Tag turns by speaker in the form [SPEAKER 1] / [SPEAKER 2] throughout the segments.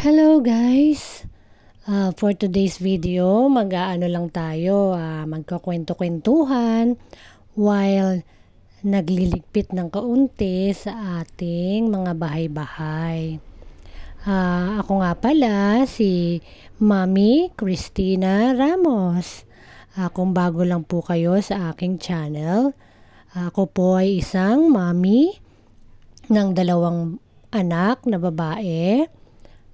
[SPEAKER 1] Hello guys! For today's video, mag-aano lang tayo, magkakwento-kwentuhan while nagliligpit ng kaunti sa ating mga bahay-bahay. Ako nga pala si Mami Cristina Ramos. Kung bago lang po kayo sa aking channel, ako po ay isang mami ng 2 anak na babae.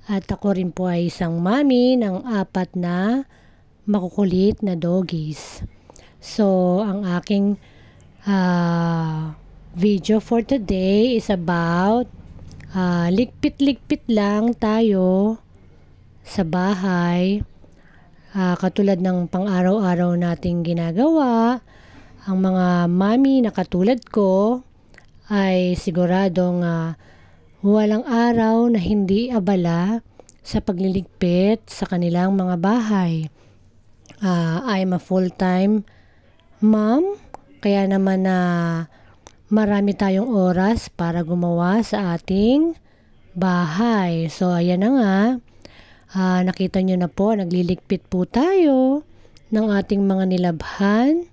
[SPEAKER 1] At ako rin po ay isang mami ng 4 na makukulit na doggies. So, ang aking video for today is about ligpit-ligpit lang tayo sa bahay. Katulad ng pang-araw-araw nating ginagawa, ang mga mami na katulad ko ay siguradong walang araw na hindi abala sa pagliligpit sa kanilang mga bahay. I'm a full-time mom, kaya naman marami tayong oras para gumawa sa ating bahay. So, ayan na nga. Nakita nyo na po, nagliligpit po tayo ng ating mga nilabhan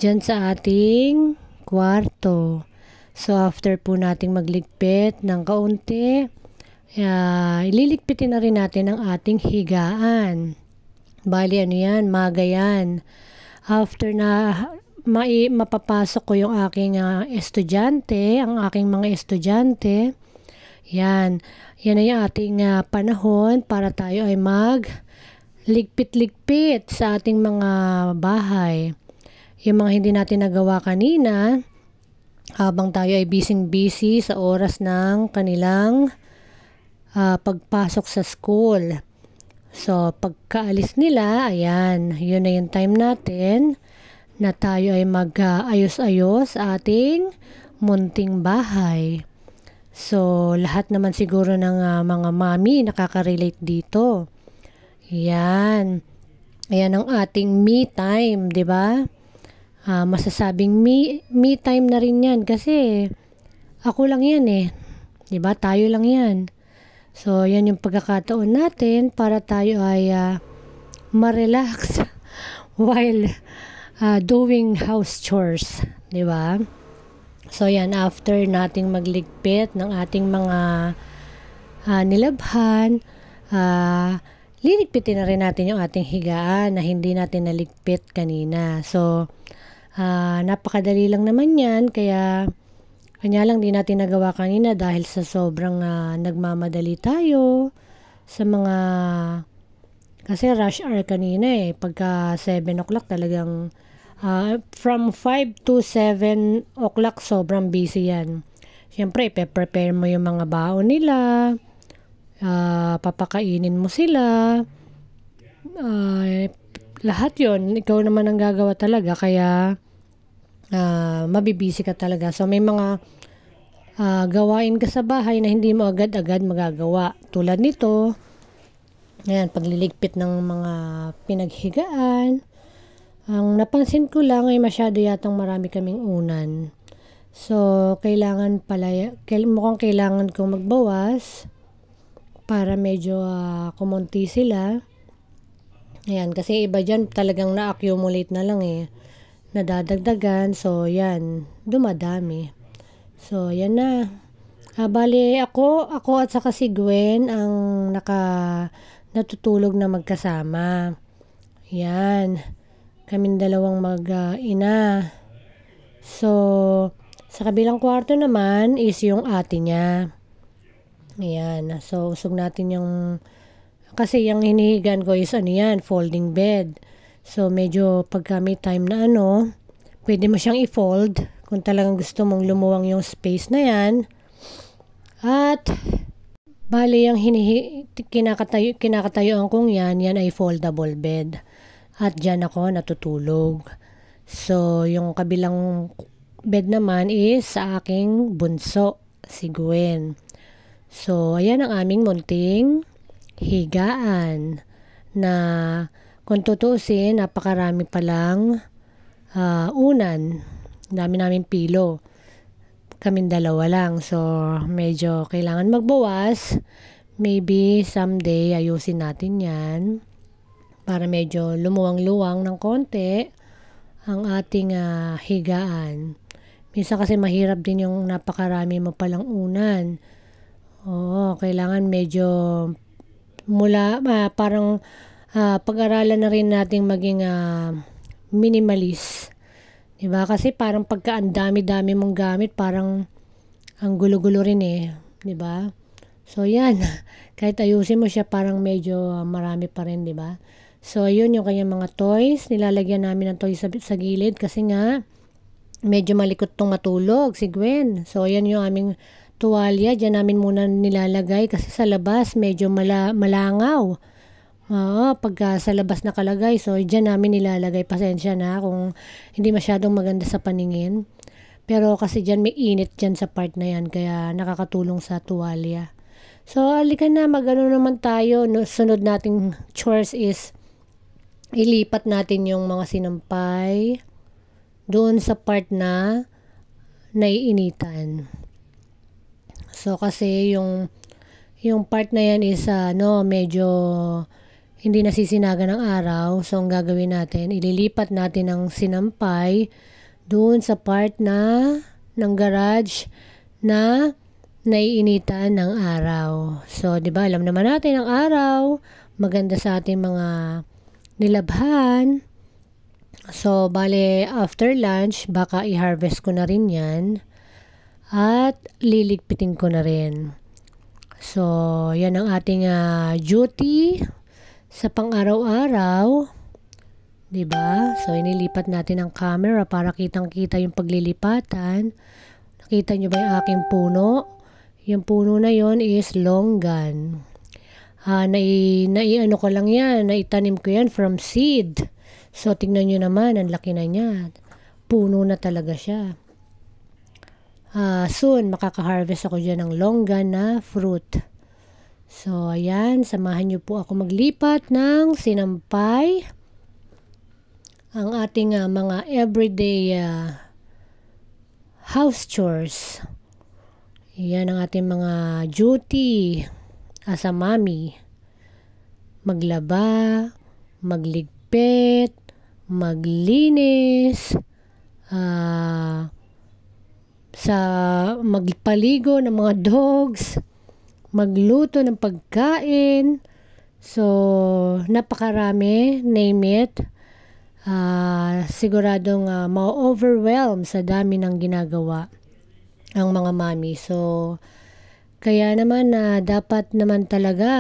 [SPEAKER 1] dyan sa ating kwarto. So, after po nating magligpit ng kaunti, ililigpitin na rin natin ang ating higaan. Bali, ano yan? Maga yan. After na mapapasok ko yung aking estudyante, ang aking mga estudyante, yan na yung ating panahon para tayo ay ligpit-ligpit sa ating mga bahay. Yung mga hindi natin nagawa kanina, habang tayo ay busy sa oras ng kanilang pagpasok sa school. So, pagkaalis nila, ayan, yun na yung time natin na tayo ay mag-ayos-ayos sa ating munting bahay. So, lahat naman siguro ng mga mami nakaka-relate dito. Yan. Ayan ang ating me time, di ba? Masasabing me time na rin yan kasi ako lang yan eh. Diba? Tayo lang yan. So, yan yung pagkakataon natin para tayo ay ma-relax while doing house chores. Diba? So, yan. After nating magligpit ng ating mga nilabhan, liligpitin na rin natin yung ating higaan na hindi natin naligpit kanina. So, napakadali lang naman yan, kanya lang di natin nagawa kanina dahil sa sobrang nagmamadali tayo sa mga, kasi rush hour kanina eh, pagka 7 o'clock talagang from 5 to 7 o'clock sobrang busy yan. Siyempre, prepare mo yung mga baon nila, papakainin mo sila, lahat yon ikaw naman ang gagawa talaga, kaya mabibisi ka talaga. So, may mga gawain ka sa bahay na hindi mo agad-agad magagawa. Tulad nito, ayan, pagliligpit ng mga pinaghigaan. Ang napansin ko lang ay masyado yatang marami kaming unan. So, mukhang kailangan kong magbawas para medyo kumonti sila. Ayan, kasi iba dyan talagang na-accumulate na lang eh. Nadadagdagan. So, yan. Dumadami. So, yan na. Bali, ako at saka si Gwen ang natutulog na magkasama. Yan. Kaming 2 mag-ina. So, sa kabilang kwarto naman is yung ate niya. Ayan. So, usog natin yung, kasi yung hinihigan ko is folding bed. So, medyo pagka may time na pwede mo siyang i-fold kung talagang gusto mong lumuwang yung space na yan. At, bali yung kinakatayuan kong yan ay foldable bed. At dyan ako natutulog. So, yung kabilang bed naman is sa aking bunso, si Gwen. So, ayan ang aming munting higaan na kung tutuusin, napakarami palang unan. Dami namin pilo. Kaming 2 lang. So, medyo kailangan magbawas. maybe someday ayusin natin yan para medyo lumuwang-luwang ng konti ang ating higaan. Minsan kasi mahirap din yung napakarami mo palang unan. Oo, kailangan medyo parang pag-aralan na rin nating maging minimalist. Diba? Kasi parang pagka ang dami-dami mong gamit, parang ang gulo-gulo rin diba? So yan, kahit ayusin mo siya, parang medyo marami pa rin, diba? So yun yung kanyang mga toys. Nilalagyan namin ng toys sa gilid kasi nga medyo malikot tong matulog si Gwen. So yan yung aming tuwalya. Diyan namin muna nilalagay kasi sa labas medyo malangaw. Pagka sa labas nakalagay, so diyan namin nilalagay. Pasensya na kung hindi masyadong maganda sa paningin. Pero kasi diyan may init diyan sa part na yan, kaya nakakatulong sa tuwalya. So halika na, magano naman tayo. Sunod nating chores is ilipat natin yung mga sinampay doon sa part na naiinitan. So kasi yung part na yan is medyo hindi nasisinaga ng araw. So ang gagawin natin, ililipat natin ang sinampay doon sa part ng garage na naiinitan ng araw. So 'di ba, alam naman natin ang araw maganda sa ating mga nilabhan. So, bale, after lunch, baka i-harvest ko na rin yan. At liligpitin ko na rin. So, yan ang ating duty sa pang-araw-araw. Diba? So, inilipat natin ang camera para kitang-kita yung paglilipatan. Nakita nyo ba yung aking puno? Yung puno na yon is longgan. Naiano ko lang yan. Naitanim ko yan from seed. So, tingnan nyo naman, ang laki na niya. Puno na talaga siya. Soon, makaka-harvest ako dyan ng longgan na fruit. So, ayan, samahan nyo po ako maglipat ng sinampay. Ang ating mga everyday house chores. Yan ang ating mga duty as a mommy. Maglaba, magligpit, maglinis, sa magpaligo ng mga dogs, magluto ng pagkain. So, napakarami, name it. Siguradong ma-overwhelm sa dami ng ginagawa ang mga mami. So, kaya naman dapat naman talaga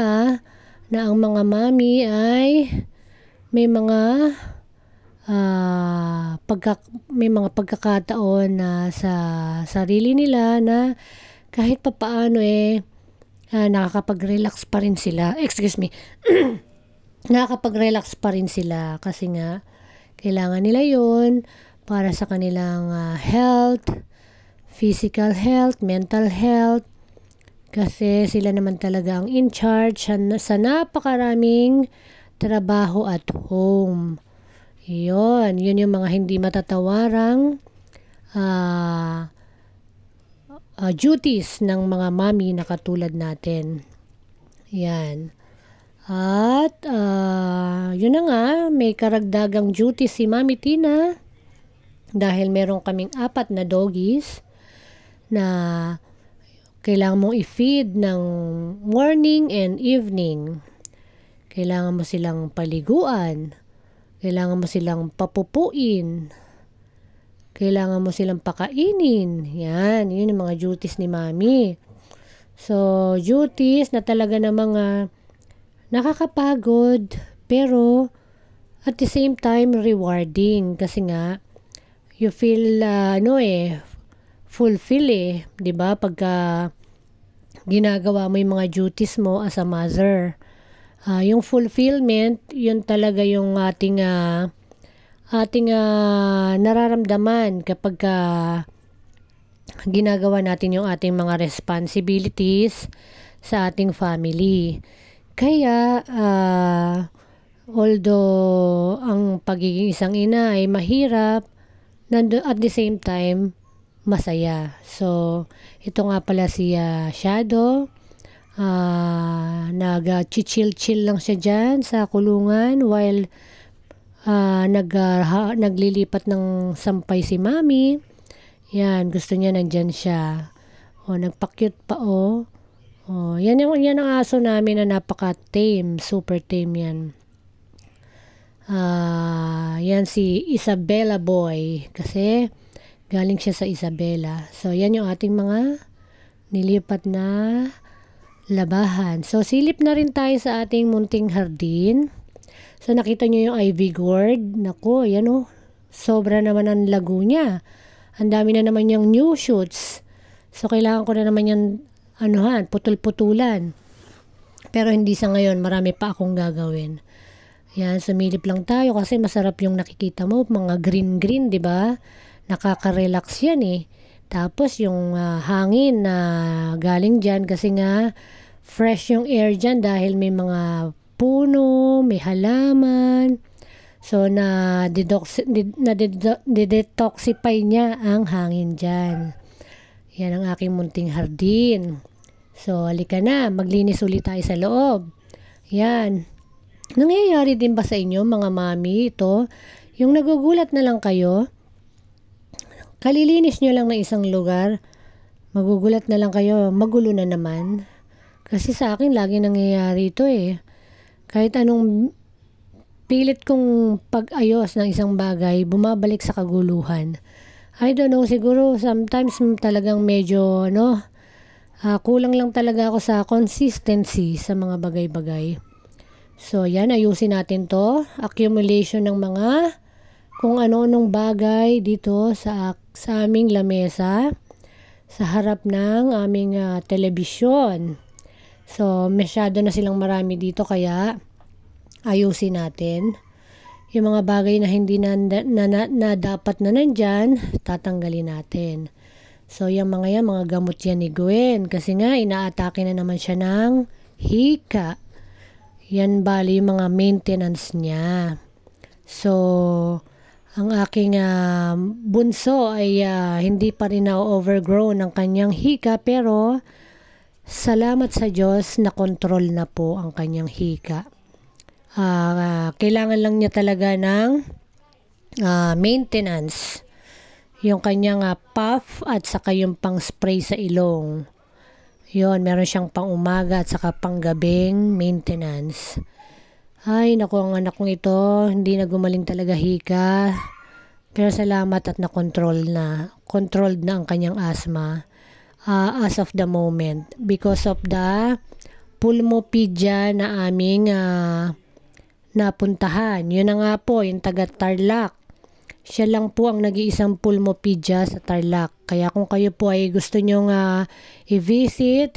[SPEAKER 1] na ang mga mami ay may mga pagkakataon na sa sarili nila na kahit papaano nakakapag-relax pa rin sila. Excuse me. Nakakapag-relax pa rin sila kasi nga kailangan nila yun para sa kanilang health, physical health, mental health, kasi sila naman talaga ang in charge sa napakaraming trabaho at home. Yun yung mga hindi matatawarang duties ng mga mami na katulad natin. Yan. At yun na nga, may karagdagang duty si Mami Tina dahil meron kaming 4 na doggies na kailangan mong i-feed ng morning and evening. Kailangan mo silang paliguan. Kailangan mo silang papupuin. Kailangan mo silang pakainin. Yan, yun yung mga duties ni Mami. So, duties na talaga na mga nakakapagod, pero at the same time rewarding. Kasi nga, you feel, fulfill 'di ba? Pagka ginagawa mo yung mga duties mo as a mother. Yung fulfillment, yun talaga yung ating nararamdaman kapag ginagawa natin yung ating mga responsibilities sa ating family. Kaya, although ang pagiging isang ina ay mahirap, at the same time, masaya. So, ito nga pala si Shadow. nag-chill-chill lang siya dyan sa kulungan while naglilipat ng sampay si Mami. Yan, gusto niya nandyan siya. Nagpa-cute pa yan ang aso namin na napaka-tame, super tame yan. Yan si Isabella Boy kasi galing siya sa Isabela. So yan yung ating mga nilipat na labahan. So silip na rin tayo sa ating munting hardin. So nakita nyo yung ivy gourd. Naku, yan sobra naman ang lago niya. Ang dami na naman yung new shoots. So kailangan ko na naman yung putol-putulan. Pero hindi sa ngayon, marami pa akong gagawin. Yan, sumilip lang tayo kasi masarap yung nakikita mo, mga green-green, di ba? Nakaka-relax yan eh. Tapos yung hangin na galing dyan kasi nga fresh yung air dyan dahil may mga puno, may halaman. So, na-detoxify niya ang hangin dyan. Yan ang aking munting hardin. So, halika na. Maglinis ulit tayo sa loob. Yan. Nangyayari din ba sa inyo, mga mami, ito? Yung nagugulat na lang kayo, kalilinis nyo lang ng isang lugar, magugulat na lang kayo, magulo na naman. Kasi sa akin, lagi nangyayari ito eh. Kahit anong pilit kong pag-ayos ng isang bagay, bumabalik sa kaguluhan. I don't know, siguro sometimes talagang medyo, kulang lang talaga ako sa consistency sa mga bagay-bagay. So, yan, ayusin natin to. Accumulation ng mga kung ano-anong bagay dito sa aming lamesa sa harap ng aming telebisyon. So, masyado na silang marami dito kaya ayusin natin. Yung mga bagay na hindi na dapat na nandyan, tatanggalin natin. So, yung mga gamot yan ni Gwen. Kasi nga, inaatake na naman siya ng hika. Yan bali yung mga maintenance niya. So, ang aking bunso ay hindi pa rin na-overgrown ng kanyang hika pero salamat sa Diyos na control na po ang kanyang hika. Kailangan lang niya talaga ng maintenance. Yung kanyang puff at saka yung pang spray sa ilong. Yon, meron siyang pang umaga at saka pang gabing maintenance. Ay, naku, ang anak kong ito, hindi na gumaling talaga hika. Pero salamat at controlled na ang kanyang asthma as of the moment. Because of the pulmopedia na aming napuntahan. Yun na nga po, yung taga Tarlac. Siya lang po ang nag-iisang pulmopedia sa Tarlac. Kaya kung kayo po ay gusto nyong i-visit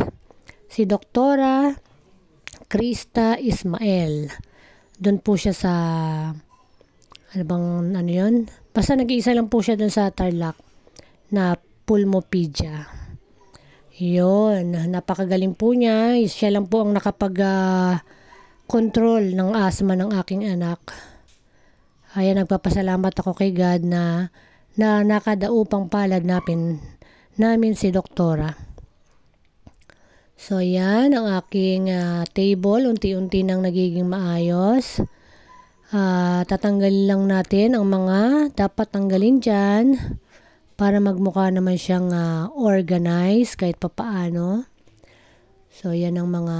[SPEAKER 1] si Doktora Krista Ismael. Doon po siya sa yun? Basta nag-iisa lang po siya doon sa Tarlac na pulmopedia. Yun, napakagaling po niya. Siya lang po ang nakapag-control ng asthma ng aking anak. Ayan, nagpapasalamat ako kay God na nakadaupang palad namin si Doktora. So, yan ang aking table. Unti-unti nang nagiging maayos. Tatanggalin lang natin ang mga dapat tanggalin dyan para magmukha naman siyang organized kahit papaano. So, yan ang mga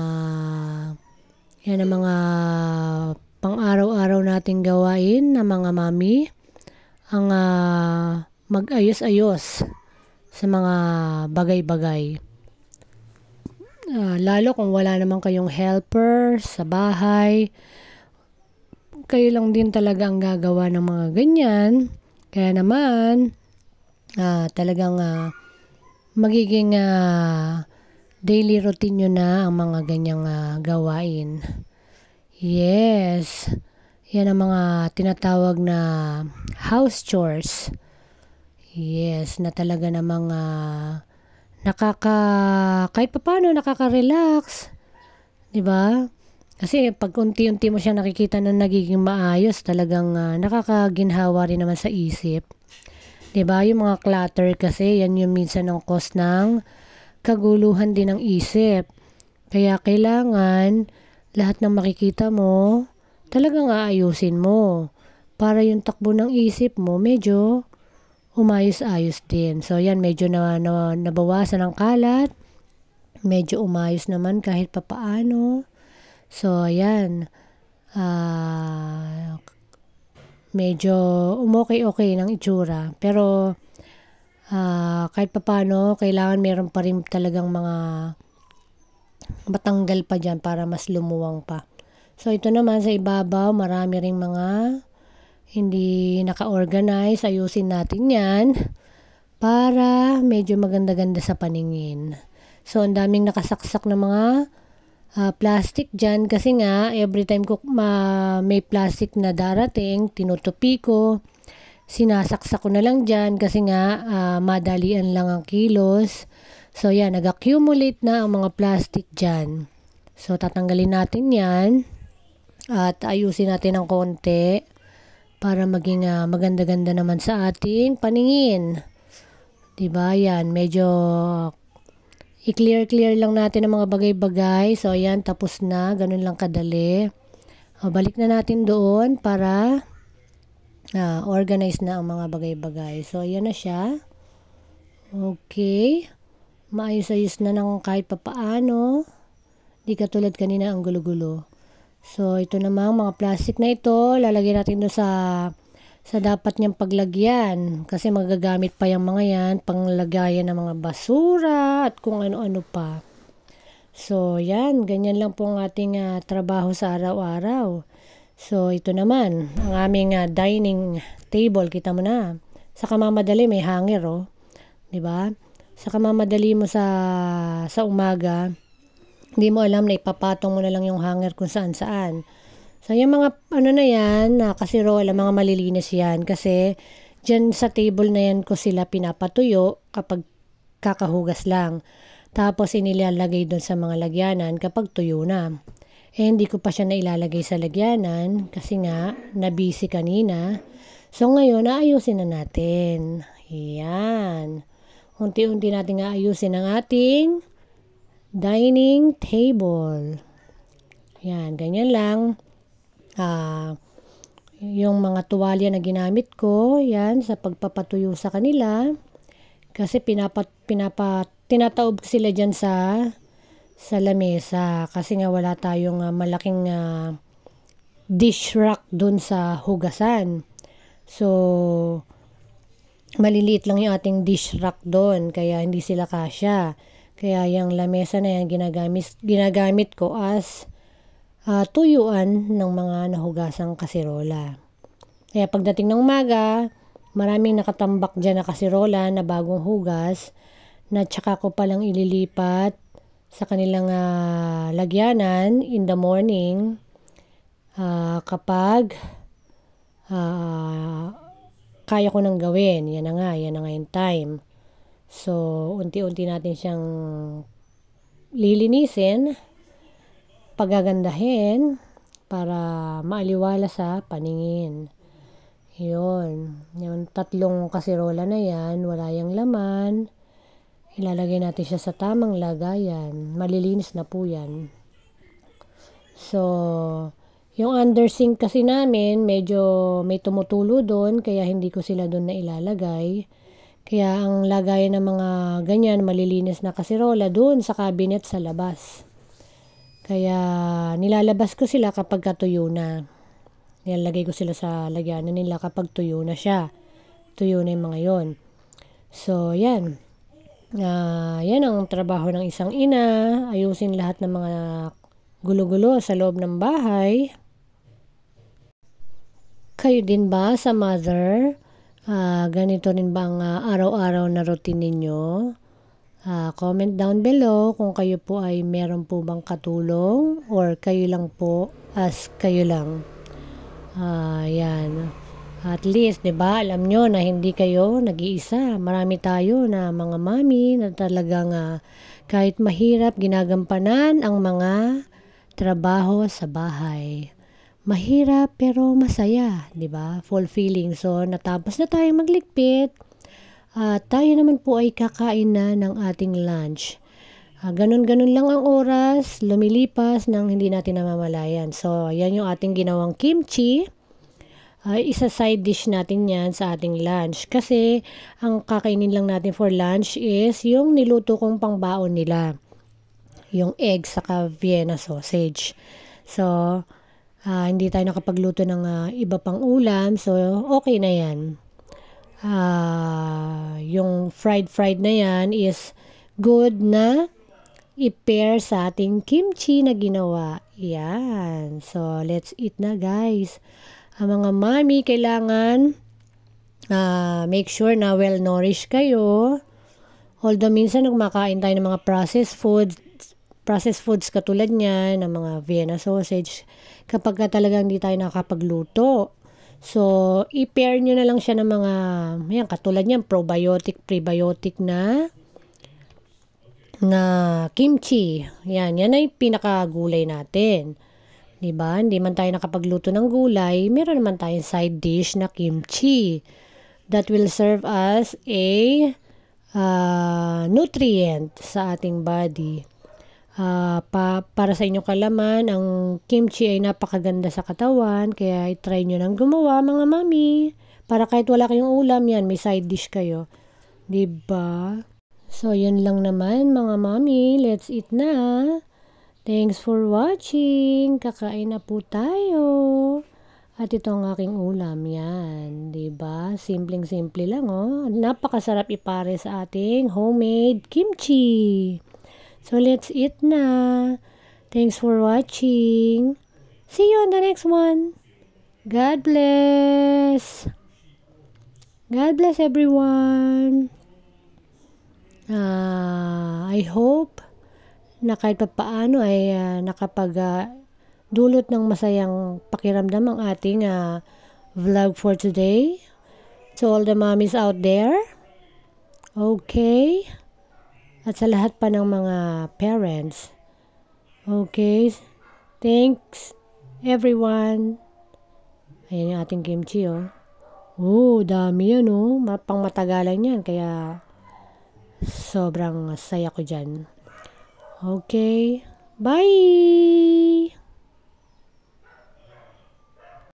[SPEAKER 1] pang-araw-araw nating gawain na mga mami. Ang mag-ayos-ayos sa mga bagay-bagay. Lalo kung wala naman kayong helper sa bahay, kayo lang din talaga ang gagawa ng mga ganyan. Kaya naman, talagang magiging daily routine nyo na ang mga ganyang gawain. Yes, yan ang mga tinatawag na house chores. Yes, na talaga namang kahit paano nakaka-relax. Diba? Kasi pag unti-unti mo siya nakikita na nagiging maayos, talagang nakakaginhawa rin naman sa isip. Diba? Yung mga clutter kasi, yan yung minsan ang cause ng kaguluhan din ng isip. Kaya kailangan lahat ng makikita mo, talagang aayusin mo. Para yung takbo ng isip mo, medyo umayos-ayos din. So, yan, medyo nabawasan ang kalat. Medyo umayos naman kahit papaano. So, ayan. Medyo umokay-okay ng itsura. Pero, kahit papaano, kailangan meron pa rin talagang mga matanggal pa dyan para mas lumuwang pa. So, ito naman sa ibabaw, marami ring mga hindi naka-organize. Ayusin natin yan para medyo maganda-ganda sa paningin. So, ang daming nakasaksak na mga plastic dyan kasi nga, every time ko may plastic na darating, tinutupi ko, sinasaksak ko na lang dyan kasi nga madalian lang ang kilos. So, yan, nag-accumulate na ang mga plastic dyan. So, tatanggalin natin yan at ayusin natin ng konti para maging maganda-ganda naman sa ating paningin. Diba? Yan, medyo i-clear lang natin ang mga bagay-bagay. So, ayan, tapos na. Ganun lang kadali. Balik na natin doon para organize na ang mga bagay-bagay. So, ayan na siya. Okay. Maayos-ayos na ng kahit papaano. Di katulad kanina ang gulo-gulo. So, ito namang mga plastic na ito, lalagyan natin doon sa dapat niyang paglagyan. Kasi magagamit pa yung mga yan, panglagayan ng mga basura at kung ano-ano pa. So, yan, ganyan lang po ang ating trabaho sa araw-araw. So, ito naman, ang aming dining table, kita mo na. Sa kamamadali, may hanger, oh. Diba? Sa kamamadali mo sa umaga, hindi mo alam na ipapatong mo na lang yung hanger kung saan-saan. So, yung mga ano na yan, kasirola, mga malilinis yan. Kasi, dyan sa table na yan ko sila pinapatuyo kapag kakahugas lang. Tapos, inilalagay doon sa mga lagyanan kapag tuyo na. Hindi ko pa siya nailalagay sa lagyanan kasi nga, nabisi kanina. So, ngayon, naayusin na natin. Yan. Unti-unti natin aayusin ang ating dining table. Yan, ganyan lang. Yung mga tuwalya na ginamit ko, yan, sa pagpapatuyo sa kanila. Kasi tinataob sila dyan sa lamesa. Kasi nga wala tayong malaking dish rack dun sa hugasan. So, maliliit lang yung ating dish rack doon. Kaya hindi sila kasya. Kaya yung lamesa na yan ginagamit ko as tuyuan ng mga nahugasang kasirola. Kaya pagdating ng umaga, maraming nakatambak dyan na kasirola na bagong hugas na tsaka ko palang ililipat sa kanilang lagyanan in the morning kapag kaya ko nang gawin. Yan na nga yung time. So, unti-unti natin siyang lilinisin, pagagandahin, para maaliwala sa paningin. Yun. Yung 3 kasirola na yan, wala yung laman. Ilalagay natin siya sa tamang lagayan. Malilinis na po yan. So, yung under sink kasi namin, medyo may tumutulo doon, kaya hindi ko sila doon na ilalagay. Kaya ang lagayan ng mga ganyan, malilinis na kasirola doon sa cabinet sa labas. Kaya nilalabas ko sila kapag katuyo na. Nilalagay ko sila sa lagyanan nila kapag tuyo na siya. Tuyo na yung mga yon. So, yan. Yan ang trabaho ng isang ina. Ayusin lahat ng mga gulo-gulo sa loob ng bahay. Kayo din ba sa mother? Ganito rin ba ang araw-araw na routine ninyo? Comment down below kung kayo po ay meron po bang katulong or kayo lang po as kayo lang. Yan. At least, 'di ba? Alam nyo na hindi kayo nag-iisa. Marami tayo na mga mami na talagang kahit mahirap ginagampanan ang mga trabaho sa bahay. Mahirap pero masaya, 'di ba? Fulfilling. So, natapos na tayong magligpit. Tayo naman po ay kakain na ng ating lunch. Ganun-ganun lang ang oras, lumilipas nang hindi natin namamalayan. So, yan yung ating ginawang kimchi. Isa side dish natin yan sa ating lunch. Kasi, ang kakainin lang natin for lunch is yung niluto kong pangbaon nila. Yung egg saka Vienna sausage. So, hindi tayo nakapagluto ng iba pang ulam. So, okay na yan. Yung fried na yan is good na i-pair sa ating kimchi na ginawa. Yan. So, let's eat na guys. Ang mga mami, kailangan make sure na well-nourished kayo. Although minsan nagmakain tayo ng mga processed foods katulad niyan, ng mga Vienna sausage, kapag talagang hindi tayo nakapagluto. So, i-pair nyo na lang siya ng mga, yan, katulad niyan, probiotic, prebiotic na kimchi. Yan ay pinakagulay natin. Diba? Hindi man tayo nakapagluto ng gulay, meron naman tayong side dish na kimchi that will serve as a nutrient sa ating body. Para sa inyong kalaman, ang kimchi ay napakaganda sa katawan, kaya i-try nyo nang gumawa mga mami. Para kahit wala kayong ulam, yan, may side dish kayo. Diba? So, yun lang naman mga mami. Let's eat na. Thanks for watching. Kakain na po tayo. At ito ang aking ulam. Yan. Diba? Simpleng-simple lang, oh. Napakasarap ipare sa ating homemade kimchi. So, let's eat na. Thanks for watching. See you on the next one. God bless. God bless everyone. I hope na kahit pa paano ay nakapag-dulot ng masayang pakiramdam ang ating vlog for today. To all the mommies out there. Okay. At sa lahat pa ng mga parents. Okay. Thanks everyone. Ayan yung ating kimchi, oh. Dami yan, oh. Pang matagalan yan. Kaya sobrang saya ko dyan. Okay. Bye!